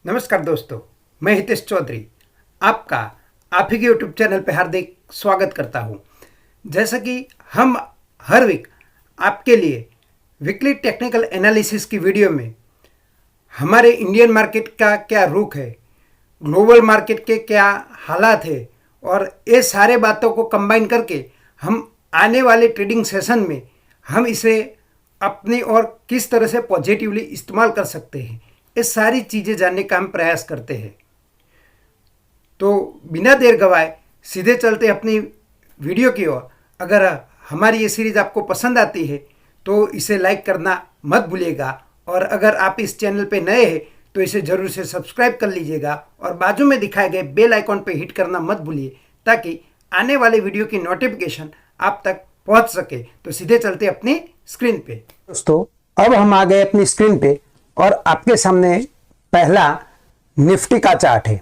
नमस्कार दोस्तों, मैं हितेश चौधरी आपका आप ही के यूट्यूब चैनल पर हार्दिक स्वागत करता हूं। जैसा कि हम हर वीक आपके लिए वीकली टेक्निकल एनालिसिस की वीडियो में हमारे इंडियन मार्केट का क्या रुख है, ग्लोबल मार्केट के क्या हालात है और ये सारे बातों को कंबाइन करके हम आने वाले ट्रेडिंग सेशन में हम इसे अपनी और किस तरह से पॉजिटिवली इस्तेमाल कर सकते हैं, ये सारी चीज़ें जानने का हम प्रयास करते हैं। तो बिना देर गवाए सीधे चलते अपनी वीडियो की ओर। अगर हमारी ये सीरीज़ आपको पसंद आती है तो इसे लाइक करना मत भूलिएगा, और अगर आप इस चैनल पे नए हैं तो इसे ज़रूर से सब्सक्राइब कर लीजिएगा और बाजू में दिखाए गए बेल आइकॉन पे हिट करना मत भूलिए, ताकि आने वाले वीडियो की नोटिफिकेशन आप तक पहुंच सके। तो सीधे चलते अपनी स्क्रीन पे। दोस्तों, अब हम आ गए अपनी स्क्रीन पे और आपके सामने पहला निफ्टी का चार्ट है।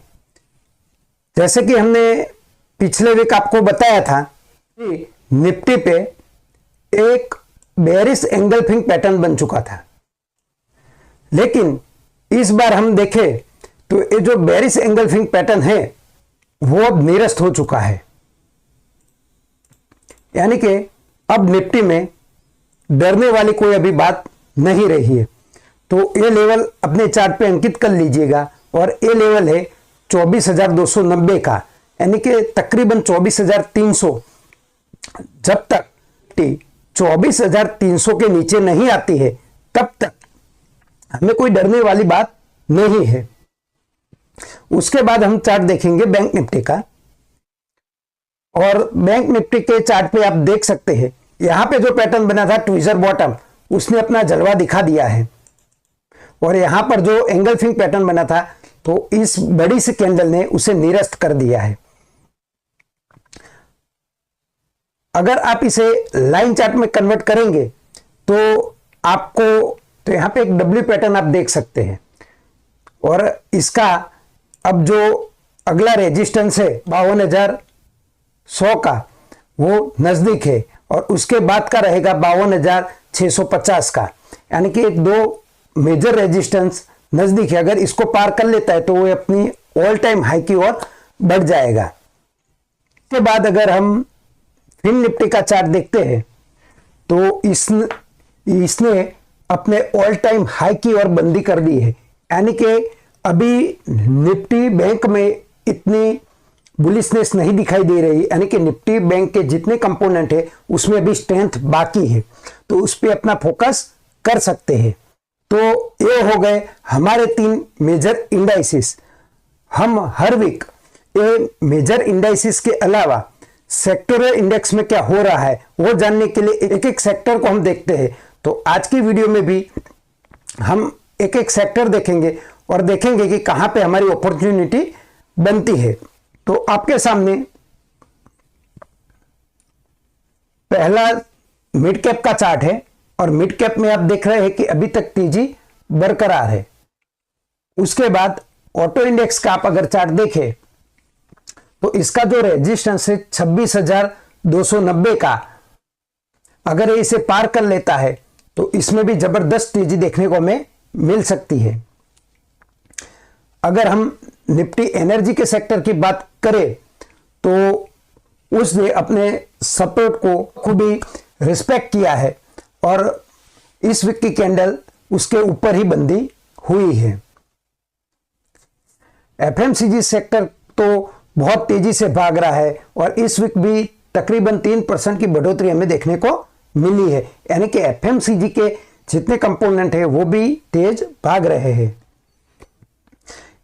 जैसे कि हमने पिछले वीक आपको बताया था कि निफ्टी पे एक बेयरिश एंगल्फिंग पैटर्न बन चुका था, लेकिन इस बार हम देखें तो ये जो बेयरिश एंगल्फिंग पैटर्न है वो अब निरस्त हो चुका है। यानी कि अब निफ्टी में डरने वाली कोई अभी बात नहीं रही है। तो ये लेवल अपने चार्ट पे अंकित कर लीजिएगा, और ये लेवल है 24,290 का, यानी कि तकरीबन 24,300। जब तक 24,300 के नीचे नहीं आती है तब तक हमें कोई डरने वाली बात नहीं है। उसके बाद हम चार्ट देखेंगे बैंक निफ्टी का, और बैंक निफ्टी के चार्ट पे आप देख सकते हैं यहां पे जो पैटर्न बना था ट्विजर बॉटम, उसने अपना जलवा दिखा दिया है। और यहां पर जो एंगल्फिंग पैटर्न बना था तो इस बड़ी सी कैंडल ने उसे निरस्त कर दिया है। अगर आप इसे लाइन चार्ट में कन्वर्ट करेंगे तो आपको तो यहां पे एक डब्ल्यू पैटर्न आप देख सकते हैं, और इसका अब जो अगला रेजिस्टेंस है 52,100 का वो नजदीक है, और उसके बाद का रहेगा 52,650 का, यानी कि एक दो मेजर रेजिस्टेंस नजदीक है। अगर इसको पार कर लेता है तो वो अपनी ऑल टाइम हाई की ओर बढ़ जाएगा। इसके बाद अगर हम फिन निफ्टी का चार्ट देखते हैं तो इसने अपने ऑल टाइम हाई की ओर बंदी कर दी है, यानी कि अभी निफ्टी बैंक में इतनी बुलिशनेस नहीं दिखाई दे रही, यानी कि निफ्टी बैंक के जितने कंपोनेंट है उसमें भी स्ट्रेंथ बाकी है, तो उस पर अपना फोकस कर सकते हैं। तो ये हो गए हमारे 3 मेजर इंडाइसिस। हम हर वीक ये मेजर इंडाइसिस के अलावा सेक्टोरल इंडेक्स में क्या हो रहा है वो जानने के लिए एक एक सेक्टर को हम देखते हैं। तो आज की वीडियो में भी हम एक एक सेक्टर देखेंगे और देखेंगे कि कहां पे हमारी अपॉर्चुनिटी बनती है। तो आपके सामने पहला मिड कैप का चार्ट है, और मिड कैप में आप देख रहे हैं कि अभी तक तेजी बरकरार है। उसके बाद ऑटो इंडेक्स का आप अगर चार्ट देखें तो इसका जो रेजिस्टेंस है 26,290 का, अगर ये इसे पार कर लेता है तो इसमें भी जबरदस्त तेजी देखने को हमें मिल सकती है। अगर हम निफ्टी एनर्जी के सेक्टर की बात करें तो उसने अपने सपोर्ट को खूब ही रिस्पेक्ट किया है, और इस वीक की कैंडल उसके ऊपर ही बंदी हुई है। एफएमसीजी सेक्टर तो बहुत तेजी से भाग रहा है, और इस वीक भी तकरीबन 3% की बढ़ोतरी हमें देखने को मिली है, यानी कि एफएमसीजी के जितने कंपोनेंट है वो भी तेज भाग रहे हैं।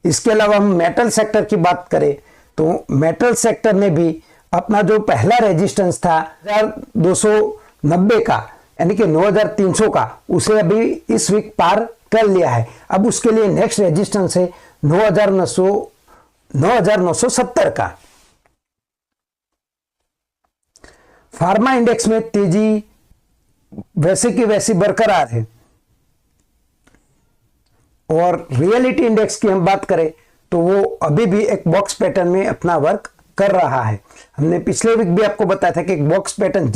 इसके अलावा हम मेटल सेक्टर की बात करें तो मेटल सेक्टर ने भी अपना जो पहला रेजिस्टेंस था 9,290 का, यानी कि 9,300 का, उसे अभी इस वीक पार कर लिया है। अब उसके लिए नेक्स्ट रेजिस्टेंस है 9,970 का। फार्मा इंडेक्स में तेजी वैसे की वैसी बरकरार है, और रियलिटी इंडेक्स की हम बात करें तो वो अभी भी एक बॉक्स पैटर्न में अपना वर्क कर रहा है। हमने पिछले वीक भी आपको बताया था कि एक बॉक्स पैटर्न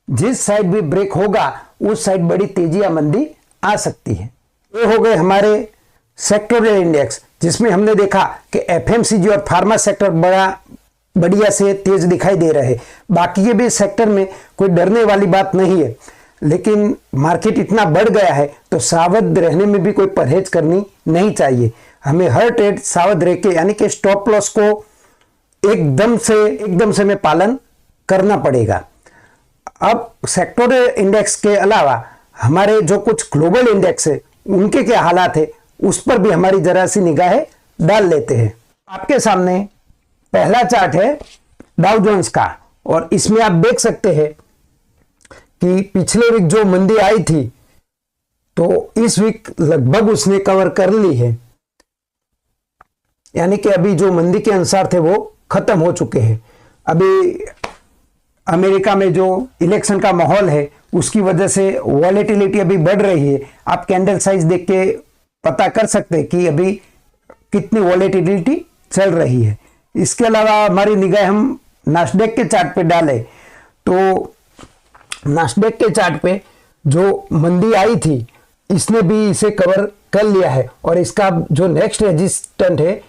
जिस साइड भी ब्रेक होगा उस साइड बड़ी तेजी या मंदी आ सकती है। ये हो गए हमारे सेक्टोरियल इंडेक्स, जिसमें हमने देखा कि एफएमसीजी और फार्मा सेक्टर बढ़िया से तेज दिखाई दे रहे। बाकी के भी सेक्टर में कोई डरने वाली बात नहीं है, लेकिन मार्केट इतना बढ़ गया है तो सावध रहने में भी कोई परहेज करनी नहीं चाहिए। हमें हर ट्रेड सावध रह के, यानी कि स्टॉप लॉस को एकदम से हमें पालन करना पड़ेगा। अब सेक्टोरियल इंडेक्स के अलावा हमारे जो कुछ ग्लोबल इंडेक्स है उनके क्या हालात है उस पर भी हमारी जरा सी निगाहें डाल लेते हैं। आपके सामने पहला चार्ट है डाउ जोन्स का, और इसमें आप देख सकते हैं कि पिछले वीक जो मंदी आई थी तो इस वीक लगभग उसने कवर कर ली है, यानी कि अभी जो मंदी के अनुसार थे वो खत्म हो चुके हैं। अभी अमेरिका में जो इलेक्शन का माहौल है उसकी वजह से वॉलेटिलिटी अभी बढ़ रही है। आप कैंडल साइज देख के पता कर सकते हैं कि अभी कितनी वॉलेटिलिटी चल रही है। इसके अलावा हमारी निगाह हम नास्डेक के चार्ट पे डालें तो नास्डेक के चार्ट पे जो मंदी आई थी इसने भी इसे कवर कर लिया है, और इसका जो नेक्स्ट रेजिस्टेंट है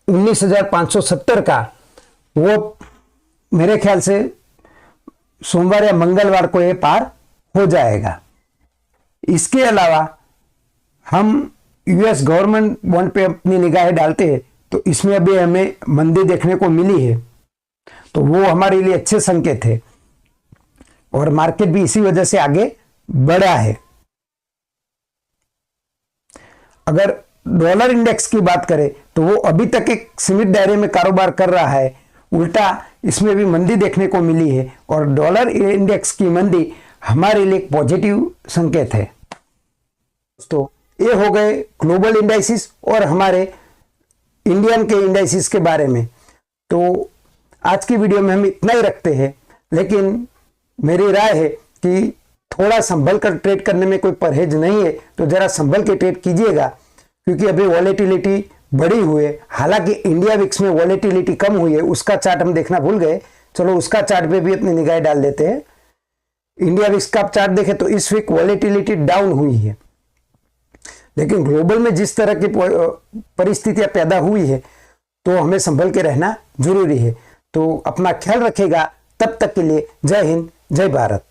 19,570 का, वो मेरे ख्याल से सोमवार या मंगलवार को ये पार हो जाएगा। इसके अलावा हम यूएस गवर्नमेंट बॉन्ड पे अपनी निगाहें डालते हैं तो इसमें अभी हमें मंदी देखने को मिली है, तो वो हमारे लिए अच्छे संकेत है और मार्केट भी इसी वजह से आगे बढ़ा है। अगर डॉलर इंडेक्स की बात करें तो वो अभी तक एक सीमित दायरे में कारोबार कर रहा है, उल्टा इसमें भी मंदी देखने को मिली है, और डॉलर इंडेक्स की मंदी हमारे लिए एक पॉजिटिव संकेत है। दोस्तों, ये हो गए ग्लोबल इंडाइसिस और हमारे इंडियन के इंडाइसिस के बारे में। तो आज की वीडियो में हम इतना ही रखते हैं, लेकिन मेरी राय है कि थोड़ा संभल कर ट्रेड करने में कोई परहेज नहीं है, तो जरा संभल के ट्रेड कीजिएगा, क्योंकि अभी वॉलेटिलिटी बढ़ी हुई है। हालांकि इंडिया विक्स में वॉलेटिलिटी कम हुई है, उसका चार्ट हम देखना भूल गए। चलो उसका चार्ट पे भी अपनी निगाह डाल देते हैं। इंडिया विक्स का चार्ट देखें तो इस वीक वॉलेटिलिटी डाउन हुई है, लेकिन ग्लोबल में जिस तरह की परिस्थितियां पैदा हुई है तो हमें संभल के रहना जरूरी है। तो अपना ख्याल रखेगा। तब तक के लिए जय हिंद, जय भारत।